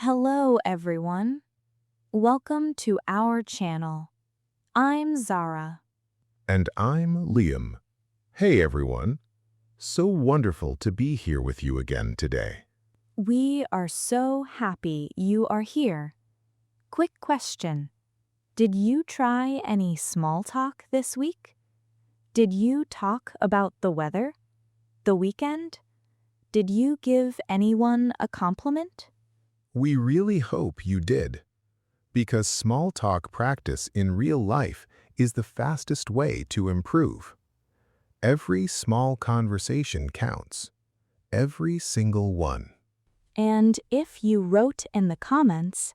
Hello, everyone. Welcome to our channel. I'm Zara. And I'm Liam. Hey everyone. So wonderful to be here with you again today. We are so happy you are here. Quick question. Did you try any small talk this week? Did you talk about the weather? The weekend? Did you give anyone a compliment? We really hope you did, because small talk practice in real life is the fastest way to improve. Every small conversation counts. Every single one. And if you wrote in the comments,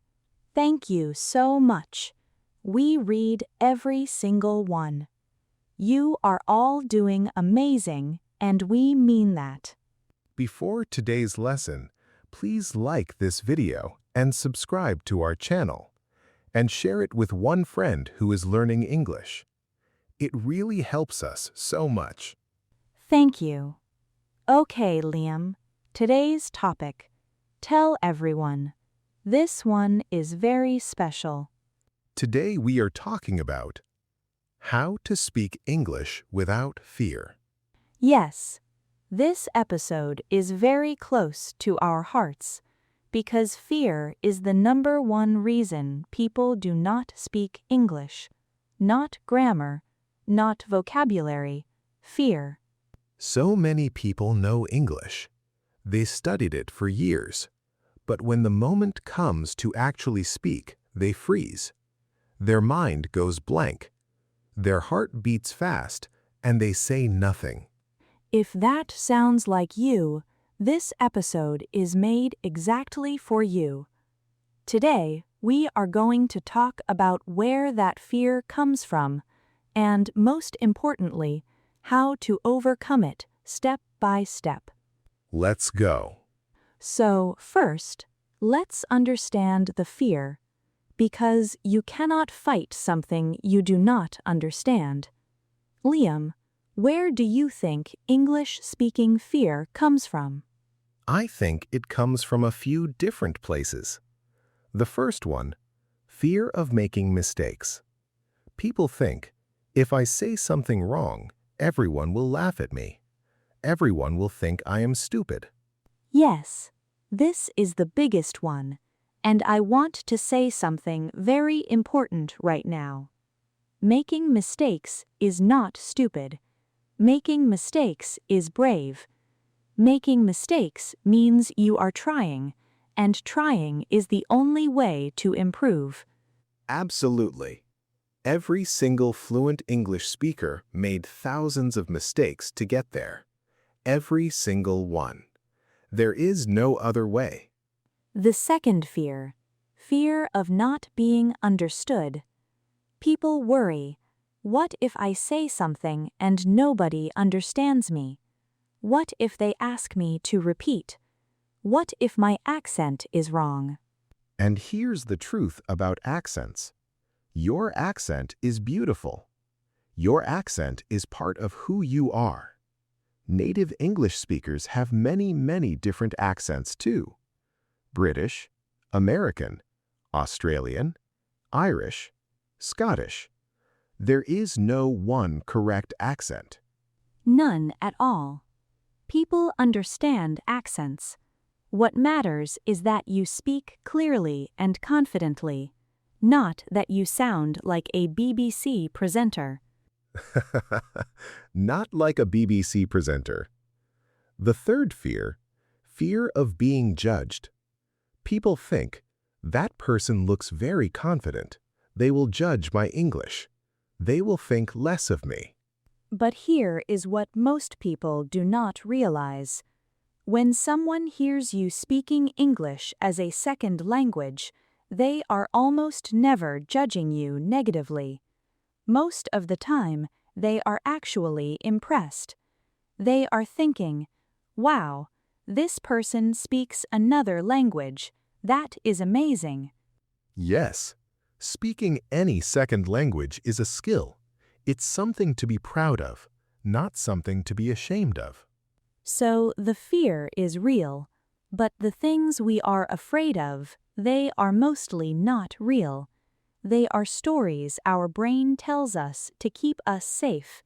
thank you so much. We read every single one. You are all doing amazing, and we mean that. Before today's lesson, please like this video and subscribe to our channel, and share it with one friend who is learning English. It really helps us so much. Thank you. Okay, Liam, today's topic. Tell everyone. This one is very special. Today we are talking about how to speak English without fear. Yes, this episode is very close to our hearts because fear is the number one reason people do not speak English. Not grammar, not vocabulary, fear. So many people know English. They studied it for years. But when the moment comes to actually speak, they freeze. Their mind goes blank. Their heart beats fast, and they say nothing. If that sounds like you, this episode is made exactly for you. Today, we are going to talk about where that fear comes from, and most importantly, how to overcome it step by step. Let's go. So, first, let's understand the fear, because you cannot fight something you do not understand. Liam, where do you think English-speaking fear comes from? I think it comes from a few different places. The first one, fear of making mistakes. People think, if I say something wrong, everyone will laugh at me. Everyone will think I am stupid. Yes, this is the biggest one, and I want to say something very important right now. Making mistakes is not stupid. Making mistakes is brave. Making mistakes means you are trying, and trying is the only way to improve. Absolutely. Every single fluent English speaker made thousands of mistakes to get there. Every single one. There is no other way. The second fear, fear of not being understood. People worry, what if I say something and nobody understands me? What if they ask me to repeat? What if my accent is wrong? And here's the truth about accents. Your accent is beautiful. Your accent is part of who you are. Native English speakers have many different accents too. British, American, Australian, Irish, Scottish. There is no one correct accent. None at all. People understand accents. What matters is that you speak clearly and confidently, not that you sound like a BBC presenter. Not like a BBC presenter. The third fear, fear of being judged. People think, that person looks very confident. They will judge my English. They will think less of me. But here is what most people do not realize. When someone hears you speaking English as a second language, they are almost never judging you negatively. Most of the time, they are actually impressed. They are thinking, wow, this person speaks another language. That is amazing. Yes, speaking any second language is a skill. It's something to be proud of, not something to be ashamed of. So the fear is real, But the things we are afraid of, they are mostly not real. They are stories our brain tells us to keep us safe.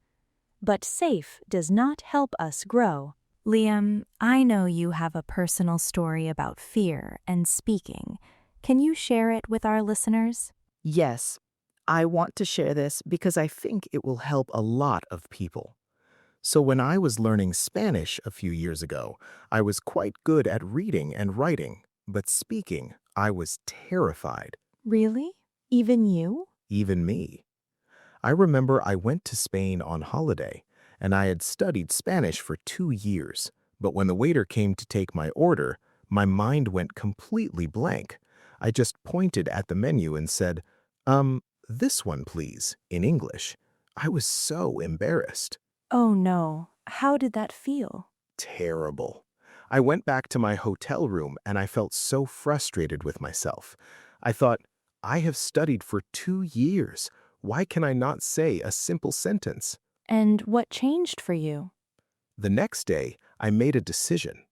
But safe does not help us grow. Liam, I know you have a personal story about fear and speaking. Can you share it with our listeners? Yes, I want to share this because I think it will help a lot of people. So when I was learning Spanish a few years ago, I was quite good at reading and writing, but speaking, I was terrified. Really? Even you? Even me. I remember I went to Spain on holiday, and I had studied Spanish for 2 years, but when the waiter came to take my order, my mind went completely blank. I just pointed at the menu and said, this one please, in English. I was so embarrassed. Oh no, how did that feel? Terrible. I went back to my hotel room and I felt so frustrated with myself. I thought, I have studied for 2 years. Why can I not say a simple sentence? And what changed for you? The next day, I made a decision.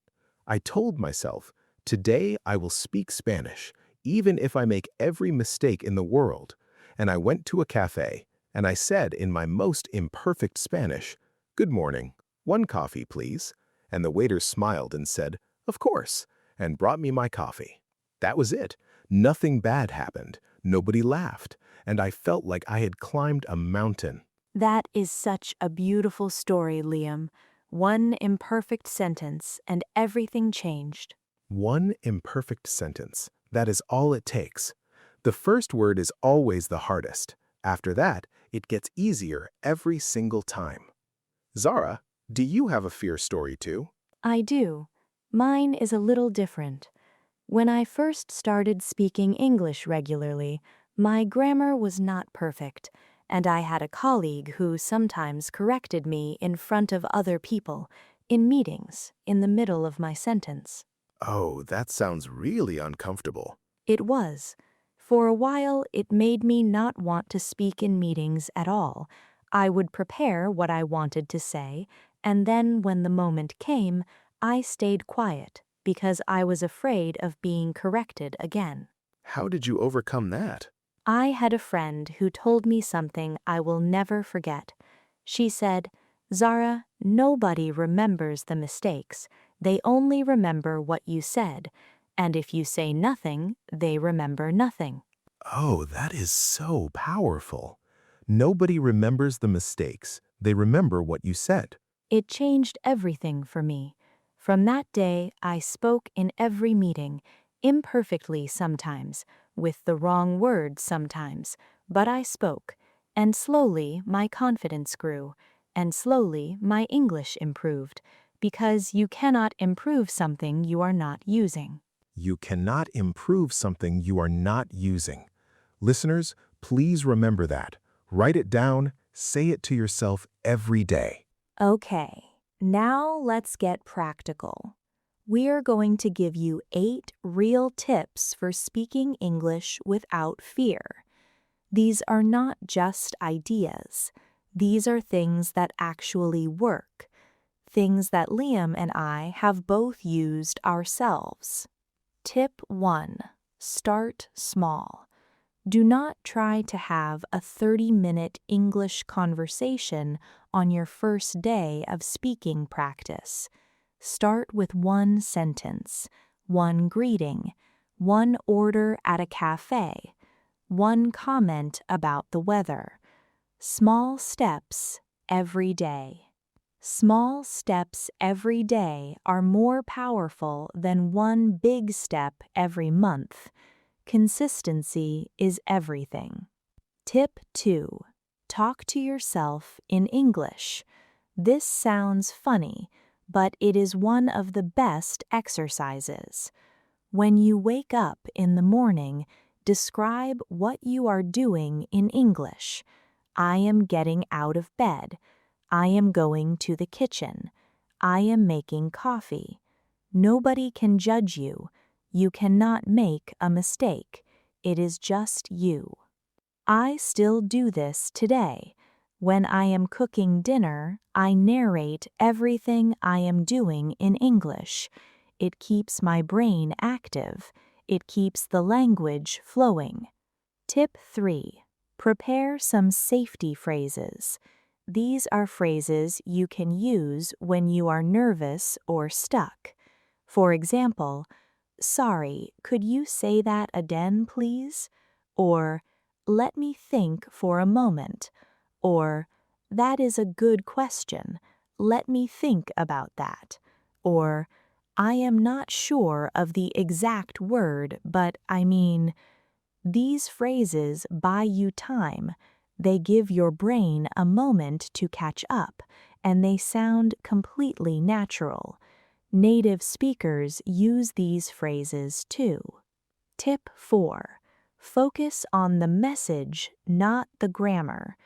I told myself, today I will speak Spanish, even if I make every mistake in the world. And I went to a cafe, and I said in my most imperfect Spanish, "Good morning, one coffee, please." And the waiter smiled and said, "Of course," and brought me my coffee. That was it. Nothing bad happened. Nobody laughed, and I felt like I had climbed a mountain. That is such a beautiful story, Liam. One imperfect sentence and everything changed. One imperfect sentence. That is all it takes. The first word is always the hardest. After that, it gets easier every single time. Zara, do you have a fear story too? I do. Mine is a little different. When I first started speaking English regularly, my grammar was not perfect, and I had a colleague who sometimes corrected me in front of other people, in meetings, in the middle of my sentence. Oh, that sounds really uncomfortable. It was. For a while, it made me not want to speak in meetings at all. I would prepare what I wanted to say, and then when the moment came, I stayed quiet because I was afraid of being corrected again. How did you overcome that? I had a friend who told me something I will never forget. She said, "Zara, nobody remembers the mistakes. They only remember what you said. And if you say nothing, they remember nothing." Oh, that is so powerful. Nobody remembers the mistakes. They remember what you said. It changed everything for me. From that day, I spoke in every meeting, imperfectly sometimes, with the wrong words sometimes, but I spoke, and slowly my confidence grew, and slowly my English improved, because you cannot improve something you are not using. You cannot improve something you are not using. Listeners, please remember that. Write it down, say it to yourself every day. Okay, now let's get practical. We're going to give you 8 real tips for speaking English without fear. These are not just ideas. These are things that actually work, things that Liam and I have both used ourselves. Tip 1. Start small. Do not try to have a 30-minute English conversation on your first day of speaking practice. Start with one sentence, one greeting, one order at a cafe, one comment about the weather. Small steps every day. Small steps every day are more powerful than one big step every month. Consistency is everything. Tip 2. Talk to yourself in English. This sounds funny, but it is one of the best exercises. When you wake up in the morning, describe what you are doing in English. I am getting out of bed. I am going to the kitchen. I am making coffee. Nobody can judge you. You cannot make a mistake. It is just you. I still do this today. When I am cooking dinner, I narrate everything I am doing in English. It keeps my brain active. It keeps the language flowing. Tip 3. Prepare some safety phrases. These are phrases you can use when you are nervous or stuck. For example, "Sorry, could you say that again, please?" Or, "Let me think for a moment." Or, "That is a good question. Let me think about that." Or, "I am not sure of the exact word, but I mean." These phrases buy you time. They give your brain a moment to catch up, and they sound completely natural. Native speakers use these phrases too. Tip 4. Focus on the message, not the grammar.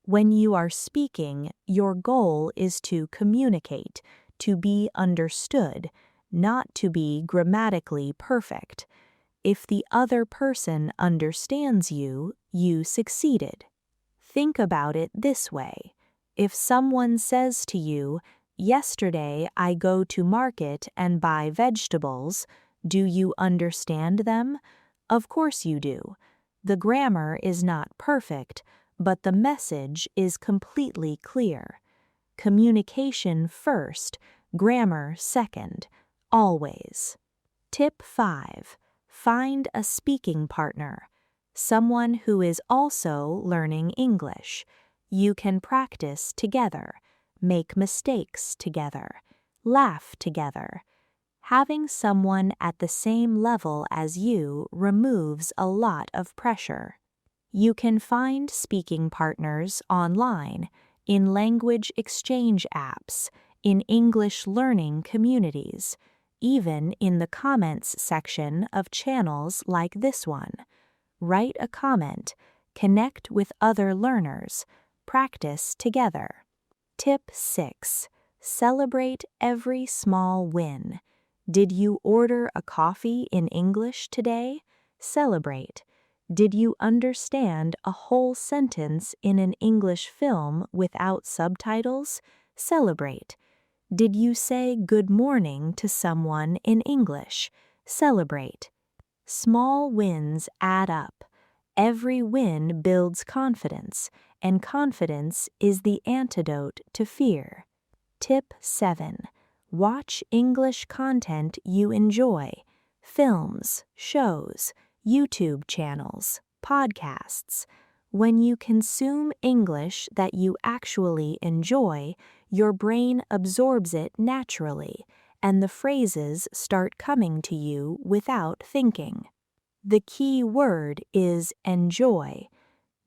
When you are speaking, your goal is to communicate, to be understood, not to be grammatically perfect. If the other person understands you, you succeeded. Think about it this way. If someone says to you, "Yesterday I go to market and buy vegetables," do you understand them? Of course you do. The grammar is not perfect, but the message is completely clear. Communication first, grammar second, always. Tip 5. Find a speaking partner, someone who is also learning English. You can practice together, make mistakes together, laugh together. Having someone at the same level as you removes a lot of pressure. You can find speaking partners online, in language exchange apps, in English learning communities, even in the comments section of channels like this one. Write a comment, connect with other learners, practice together. Tip 6. Celebrate every small win. Did you order a coffee in English today? Celebrate. Did you understand a whole sentence in an English film without subtitles? Celebrate. Did you say good morning to someone in English? Celebrate. Small wins add up. Every win builds confidence, and confidence is the antidote to fear. Tip 7. Watch English content you enjoy. Films, shows, YouTube channels, podcasts. When you consume English that you actually enjoy, your brain absorbs it naturally, and the phrases start coming to you without thinking. The key word is enjoy.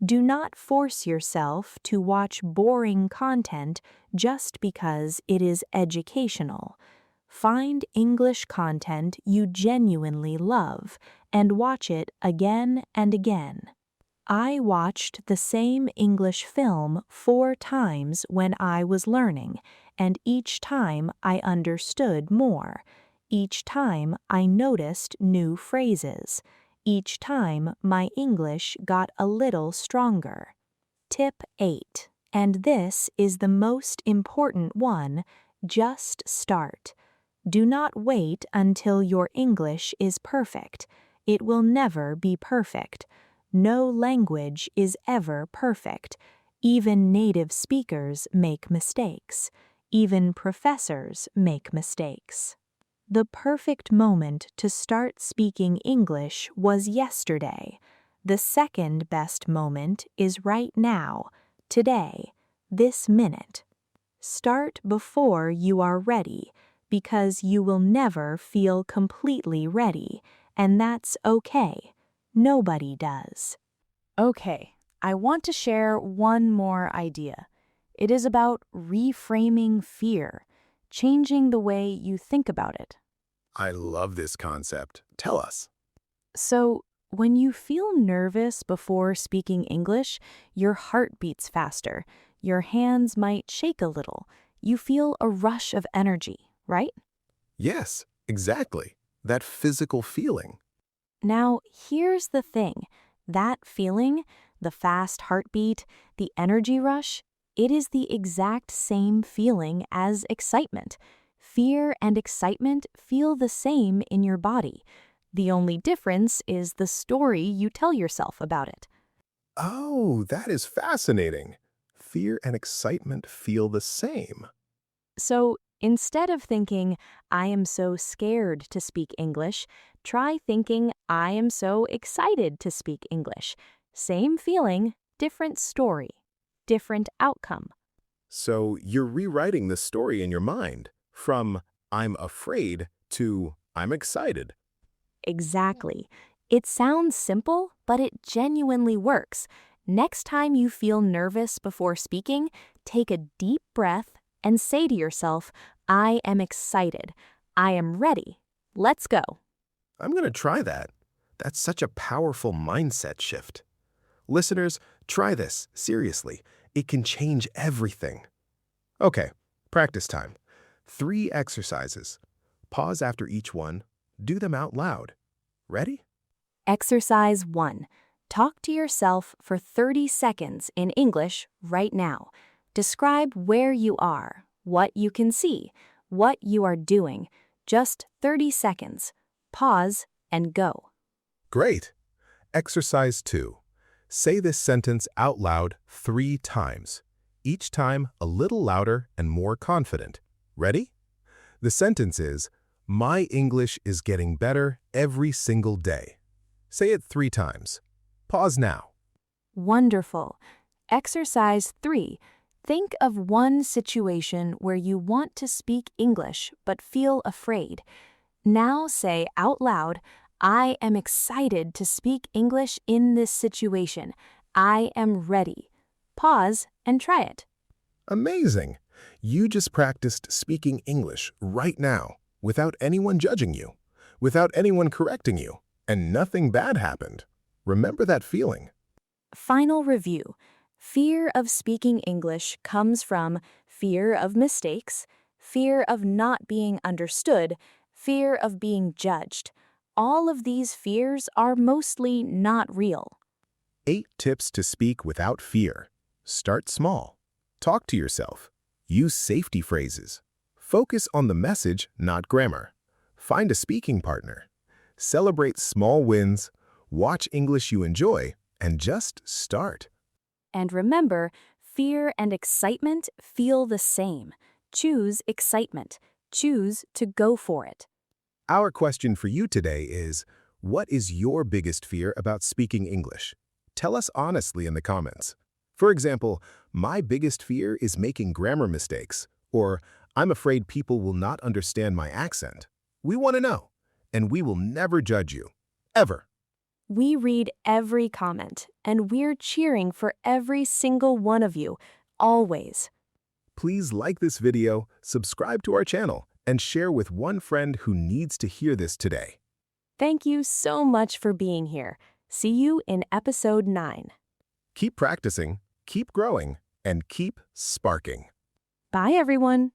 Do not force yourself to watch boring content just because it is educational. Find English content you genuinely love and watch it again and again. I watched the same English film 4 times when I was learning, and each time I understood more. Each time I noticed new phrases. Each time my English got a little stronger. Tip 8. And this is the most important one, just start. Do not wait until your English is perfect. It will never be perfect. No language is ever perfect. Even native speakers make mistakes. Even professors make mistakes. The perfect moment to start speaking English was yesterday. The second best moment is right now, today, this minute. Start before you are ready, because you will never feel completely ready, and that's okay. Nobody does. Okay, I want to share one more idea. It is about reframing fear, changing the way you think about it. I love this concept. Tell us. So, when you feel nervous before speaking English, your heart beats faster, your hands might shake a little, you feel a rush of energy, right? Yes, exactly. That physical feeling. Now, here's the thing. That feeling, the fast heartbeat, the energy rush, it is the exact same feeling as excitement. Fear and excitement feel the same in your body. The only difference is the story you tell yourself about it. Oh, that is fascinating. Fear and excitement feel the same. So instead of thinking, I am so scared to speak English, try thinking, I am so excited to speak English. Same feeling, different story, different outcome. So you're rewriting the story in your mind from I'm afraid to I'm excited. Exactly. It sounds simple, but it genuinely works. Next time you feel nervous before speaking, take a deep breath and say to yourself, I am excited. I am ready. Let's go. I'm going to try that. That's such a powerful mindset shift. Listeners, try this, seriously. It can change everything. Okay, practice time. 3 exercises. Pause after each one. Do them out loud. Ready? Exercise 1. Talk to yourself for 30 seconds in English right now. Describe where you are, what you can see, what you are doing. Just 30 seconds. Pause and go. Great. Exercise 2. Say this sentence out loud 3 times. Each time a little louder and more confident. Ready? The sentence is, My English is getting better every single day. Say it 3 times. Pause now. Wonderful. Exercise 3. Think of one situation where you want to speak English but feel afraid. Now say out loud, I am excited to speak English in this situation. I am ready. Pause and try it. Amazing! You just practiced speaking English right now, without anyone judging you, without anyone correcting you, and nothing bad happened. Remember that feeling. Final review. Fear of speaking English comes from fear of mistakes, fear of not being understood, fear of being judged. All of these fears are mostly not real. 8 tips to speak without fear. Start small. Talk to yourself. Use safety phrases. Focus on the message, not grammar. Find a speaking partner. Celebrate small wins. Watch English you enjoy, and just start. And remember, fear and excitement feel the same. Choose excitement. Choose to go for it. Our question for you today is, what is your biggest fear about speaking English? Tell us honestly in the comments. For example, my biggest fear is making grammar mistakes, or I'm afraid people will not understand my accent. We want to know, and we will never judge you, ever. We read every comment, and we're cheering for every single one of you, always. Please like this video, subscribe to our channel, and share with one friend who needs to hear this today. Thank you so much for being here. See you in episode 9. Keep practicing, keep growing, and keep sparking. Bye, everyone.